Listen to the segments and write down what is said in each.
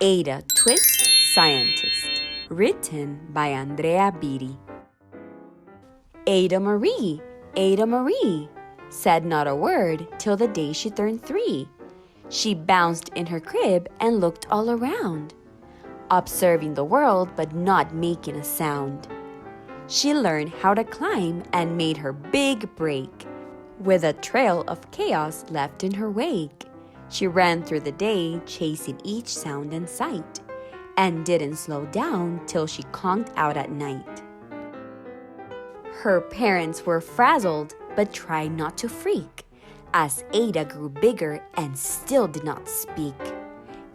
Ada Twist Scientist, written by Andrea Beaty. Ada Marie, said not a word till the day she turned 3. She bounced in her crib and looked all around, observing the world but not making a sound. She learned how to climb and made her big break, with a trail of chaos left in her wake. She ran through the day, chasing each sound and sight, and didn't slow down till she conked out at night. Her parents were frazzled, but tried not to freak, as Ada grew bigger and still did not speak.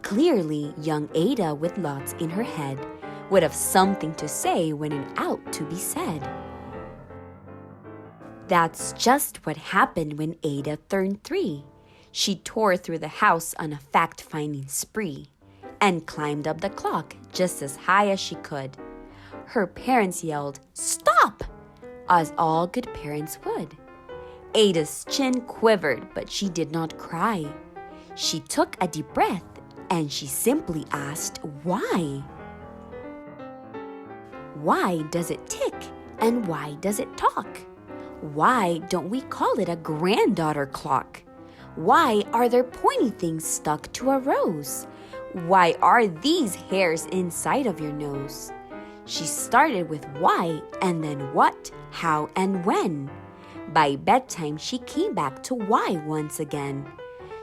Clearly, young Ada, with lots in her head, would have something to say when in out to be said. That's just what happened when Ada turned 3. She tore through the house on a fact-finding spree and climbed up the clock just as high as she could. Her parents yelled, "Stop!" as all good parents would. Ada's chin quivered, but she did not cry. She took a deep breath and she simply asked, "Why?" Why does it tick and why does it talk? Why don't we call it a granddaughter clock? Why are there pointy things stuck to a rose? Why are these hairs inside of your nose? She started with why and then what, how, and when. By bedtime, she came back to why once again.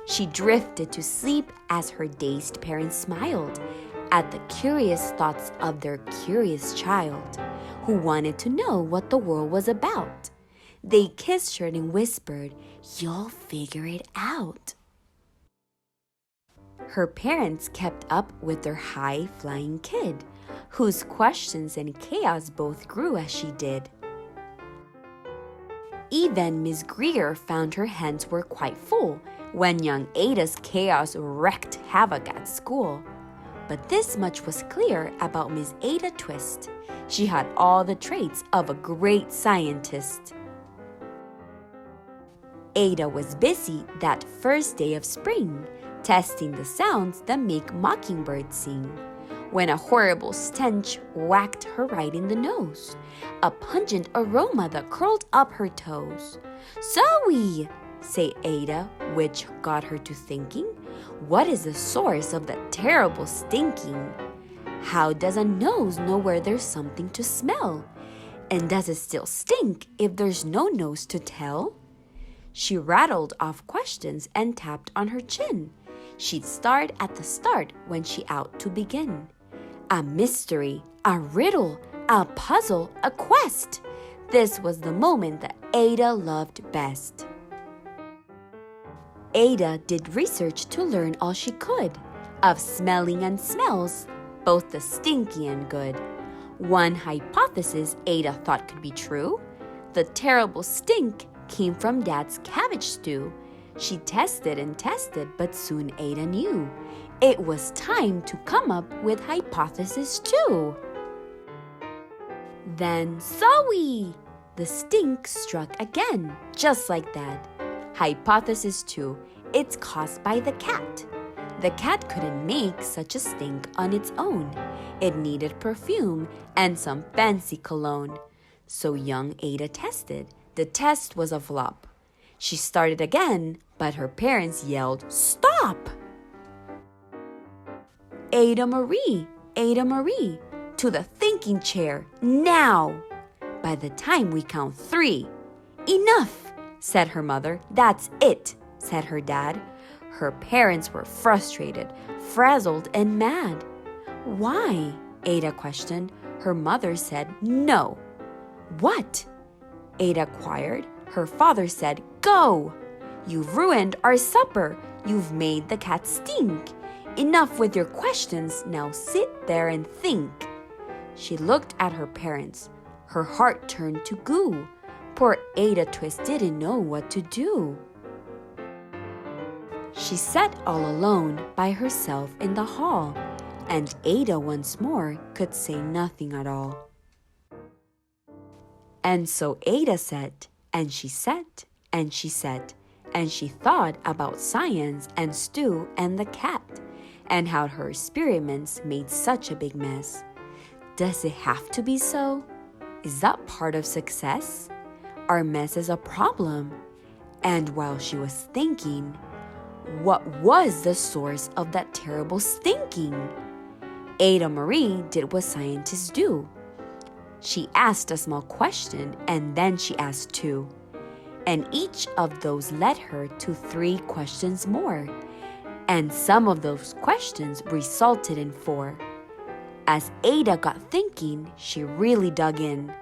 She drifted to sleep as her dazed parents smiled at the curious thoughts of their curious child, who wanted to know what the world was about. They kissed her and whispered, "You'll figure it out." Her parents kept up with their high-flying kid, whose questions and chaos both grew as she did. Even Miss Greer found her hands were quite full when young Ada's chaos wreaked havoc at school. But this much was clear about Miss Ada Twist. She had all the traits of a great scientist. Ada was busy that first day of spring, testing the sounds that make mockingbirds sing, when a horrible stench whacked her right in the nose, a pungent aroma that curled up her toes. "Zoe!" said Ada, which got her to thinking, what is the source of that terrible stinking? How does a nose know where there's something to smell? And does it still stink if there's no nose to tell? She rattled off questions and tapped on her chin. She'd start at the start when she out to begin. A mystery, a riddle, a puzzle, a quest. This was the moment that Ada loved best. Ada did research to learn all she could of smelling and smells, both the stinky and good. One hypothesis Ada thought could be true. The terrible stink came from Dad's cabbage stew. She tested and tested, but soon Ada knew it was time to come up with hypothesis 2. Then Zoe! The stink struck again, just like that. Hypothesis 2, it's caused by the cat. The cat couldn't make such a stink on its own. It needed perfume and some fancy cologne. So young Ada tested. The test was a flop. She started again, but her parents yelled, "Stop!" Ada Marie, to the thinking chair, now! By the time we count 3. "Enough!" said her mother. "That's it," said her dad. Her parents were frustrated, frazzled, and mad. "Why?" Ada questioned. Her mother said, "No." "What?" Ada inquired. Her father said, "Go! You've ruined our supper. You've made the cat stink. Enough with your questions. Now sit there and think." She looked at her parents. Her heart turned to goo. Poor Ada Twist didn't know what to do. She sat all alone by herself in the hall, and Ada once more could say nothing at all. And so Ada sat, and she sat, and she sat, and she thought about science and stew and the cat, and how her experiments made such a big mess. Does it have to be so? Is that part of success? Are messes a problem? And while she was thinking, what was the source of that terrible stinking? Ada Marie did what scientists do. She asked a small question and then she asked two. And each of those led her to 3 questions more. And some of those questions resulted in 4. As Ada got thinking, she really dug in.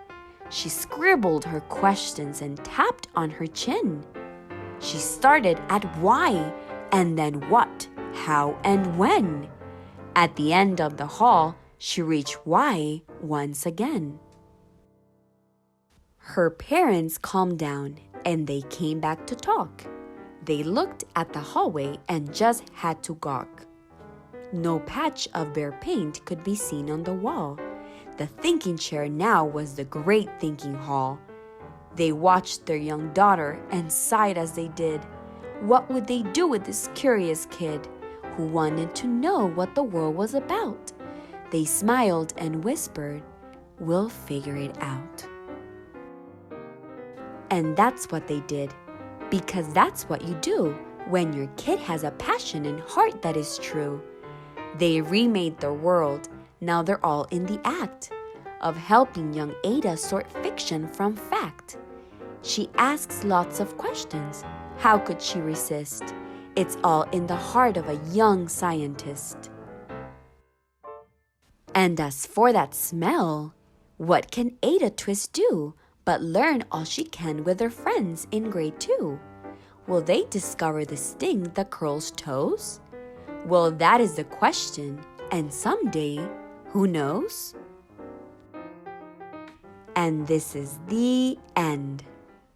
She scribbled her questions and tapped on her chin. She started at why, and then what, how, and when. At the end of the hall, she reached why once again. Her parents calmed down and they came back to talk. They looked at the hallway and just had to gawk. No patch of bare paint could be seen on the wall. The thinking chair now was the great thinking hall. They watched their young daughter and sighed as they did. What would they do with this curious kid who wanted to know what the world was about? They smiled and whispered, "We'll figure it out." And that's what they did, because that's what you do when your kid has a passion and heart that is true. They remade the world. Now they're all in the act of helping young Ada sort fiction from fact. She asks lots of questions. How could she resist? It's all in the heart of a young scientist. And as for that smell, what can Ada Twist do but learn all she can with her friends in grade 2? Will they discover the sting that curls toes? Well, that is the question, and someday, who knows? And this is the end.